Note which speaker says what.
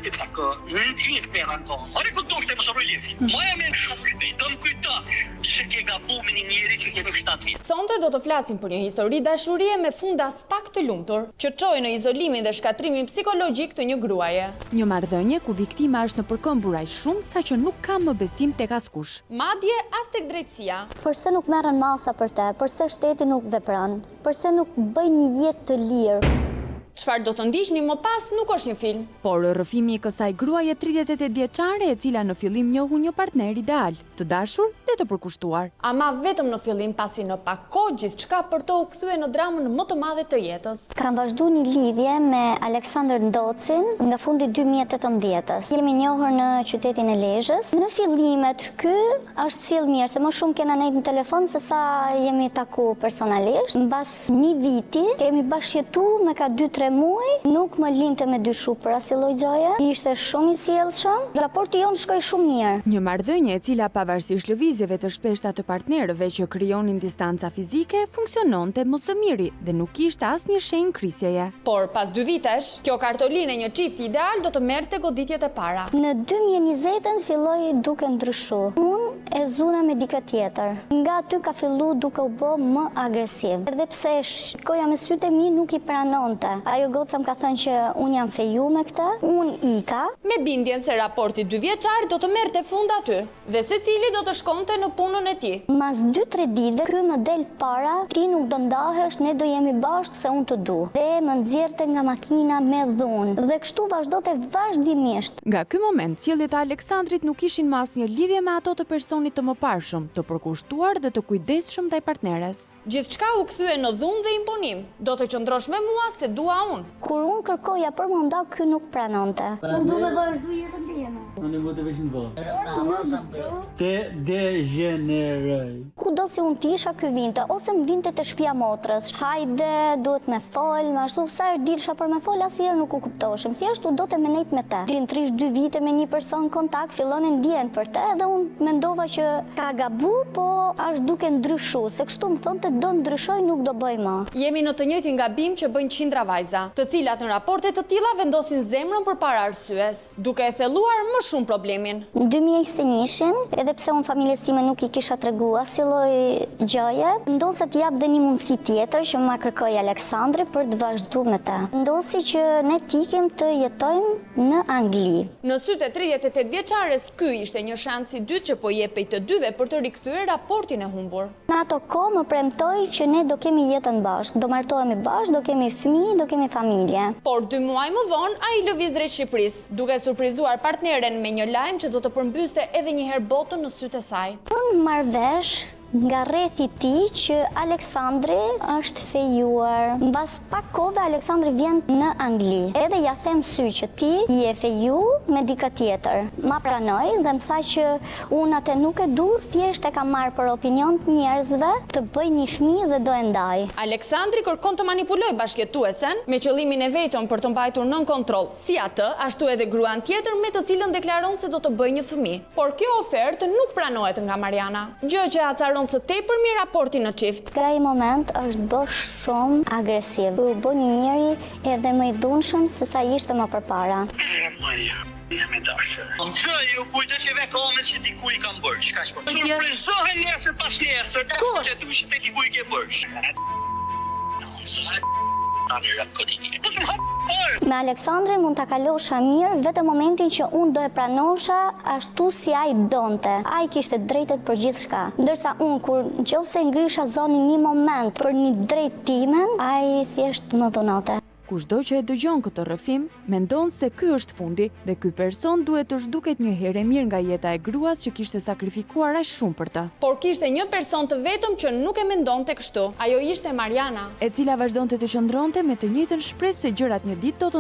Speaker 1: hajde pak, në gjithë të rankon. Hajde ku doshte mos harroj lefin. Moja më shumë shpejt, do më kujtosh se ke gabuar një njeri që ke në 7 vjet.
Speaker 2: Sonte do të flasim për një histori dashurie me fundas pak të lumtur, që çoi në izolimin dhe shkatrimin psikologjik të një gruaje.
Speaker 3: Një marrëdhënie ku viktima është në përkëmbur aq shumë saqë nuk ka më besim tek askush.
Speaker 2: Madje as tek drejtësia.
Speaker 4: Përse nuk merren masa për te, përse shteti nuk vepron, përse nuk bëjnë një jetë të lirë.
Speaker 2: Çfarë do të ndiqni më pas nuk është një film.
Speaker 3: Por rrëfimi i kësaj gruaje 38 vjeçare e cila në fillim njohu një partner ideal, të dashur dhe të përkushtuar.
Speaker 2: Ama vetëm në fillim, pasi në pak kohë gjithçka për të u kthyer në dramën më të madhe të jetës.
Speaker 4: Kam vazhduar një lidhje me Aleksandr Ndocin nga fundi 2018-s. Jemi njohur në qytetin e Lezhës. Në fillimet ky është sill mirë, se më shumë kena nejtë në telefon se sa jemi taku personalisht. Mbas një viti kemi bashkëjetuar me ka 2-3 muaj, nuk më linte me dyshu për asnjë lloj gjëje. Ishte shumë i sjellshëm. Raporti jonë shkoi shumë mirë.
Speaker 3: Një marrëdhënie e cila pavarësisht lëvizjeve të shpeshta të partnerëve që krijonin distanca fizike, funksiononte më së miri dhe nuk kishte asnjë shenjë krisjeje.
Speaker 2: Por pas 2 vitesh, kjo kartolinë e një çifti ideal do të merrte goditjet e para.
Speaker 4: Në 2020 filloi duke ndryshu. Unë e zuna me dikë tjetër. Nga aty ka fillu duke u bë më agresiv. Edhe pse shikoja me sytë e mi nuk i pranonte. Ajo goca më ka thënë që unë jam feju me këtë, unë ika.
Speaker 2: Me bindjen se raporti 2 vjeçar do të merrte fund aty dhe secili do të shkonte në punën e tij.
Speaker 4: Mas 2-3 ditëve ky më del para, ti nuk do ndahesh, ne do jemi bashkë se unë të du. Dhe më nxjerrte nga makina me dhunë dhe kështu vazhdote vazhdimisht.
Speaker 3: Nga ky moment, sjelljet e Aleksandrit nuk kishin më asnjë lidhje me ato të personit të mëparshëm, të përkushtuar dhe të kujdesshëm ndaj partneres.
Speaker 2: Gjithçka u kthye në dhunë dhe imponim. Do të qëndrosh me mua se dua unë.
Speaker 4: Kur unë kërkoja për më nda, ky nuk pranonte.
Speaker 5: Unë du me vazhdu jetën time.
Speaker 6: Unë vë të veshin vë. Te degeneroj.
Speaker 4: Kudo si unë tisha, ky vinte, ose më vinte të shtëpia motrës. Hajde, duhet me fol, më ashtu sa herë dilsha për me fol, asnjëherë nuk u kuptoshim. Thjesht u dote me nejt me te. Dilin 2 vite me një person kontakt, fillon e ndjen për te, dhe unë mendova që ka gabu, po është duke ndryshu, se kështu më thonte do ndryshoj, nuk do bëj më.
Speaker 2: Jemi në të njëjtin gabim që bëjnë qindra vajza, të cilat në raporte të tilla vendosin zemrën përpara arsyes, duke e thelluar më shumë problemin.
Speaker 4: 2021-shin, edhe pse unë familjes time nuk i kisha treguar si lloj gjëje, ndosi të jap dhe një mundësi tjetër që ma kërkoi Aleksandri për të vazhduar me ta. Ndosi që ne tikim të jetojmë në Angli.
Speaker 2: Në sytë e 38 vjeçares, ky ishte një shans i dytë që po jepej të dyve për të rikthyer raportin e humbur.
Speaker 4: Në ato kohë më premtoi që ne do kemi jetën bashkë, do martohemi bashkë, do kemi fëmijë, do kemi familje.
Speaker 2: Por 2 muaj më vonë, ai lëviz drejt Shqipërisë, duke surprizuar partneren me një lajm që do të përmbyste edhe një herë botën në sytë e saj.
Speaker 4: Unë marr vesh nga rrethi i tij që Aleksandri është fejuar. Mbas pak kohë Aleksandri vjen në Angli. Edhe ja them sy që ti je feju me dikë tjetër. Ma pranoi dhe më tha që unë atë nuk e du, thjesht e kam marrë për opinion të njerëzve të bëj një fëmijë dhe do e ndaj.
Speaker 2: Aleksandri kërkon të manipuloj bashkëjetuesen me qëllimin e vetëm për të mbajtur nën kontroll si atë, ashtu edhe gruan tjetër me të cilën deklaron se do të bëjë një fëmijë. Por kjo ofertë nuk pranohet nga Mariana, gjë që acaron së tepërmi raportin në çift.
Speaker 4: Nga ai moment është bë shumë agresiv. U bë një njeri edhe më i dhunshëm se sa ishte më përpara.
Speaker 1: Maja, jam e dashur. Që ju kujtës që vekomës që diku i kam bërë, çka shpo? Surprizohen nesër pas nesër, që duhet të diku i ke bërë.
Speaker 4: Me Aleksandrin mund ta kalosha mirë vetëm momentin që unë do e pranosha ashtu si ai donte. Ai kishte drejtet për gjithçka. Ndërsa unë kur nëse ngrisha zonin një moment për një drejtimin, ai thjesht më dhunote.
Speaker 3: Kushdo që e dëgjon këtë rrëfim, mendon se ky është fundi dhe ky person duhet të zhduket një herë mirë nga jeta e gruas që kishte sakrifikuar aq shumë për të.
Speaker 2: Por kishte një person të vetëm që nuk e mendonte kështu. Ajo ishte Mariana,
Speaker 3: e cila vazhdonte të qëndronte me të njëjtën shpresë se gjërat një ditë do të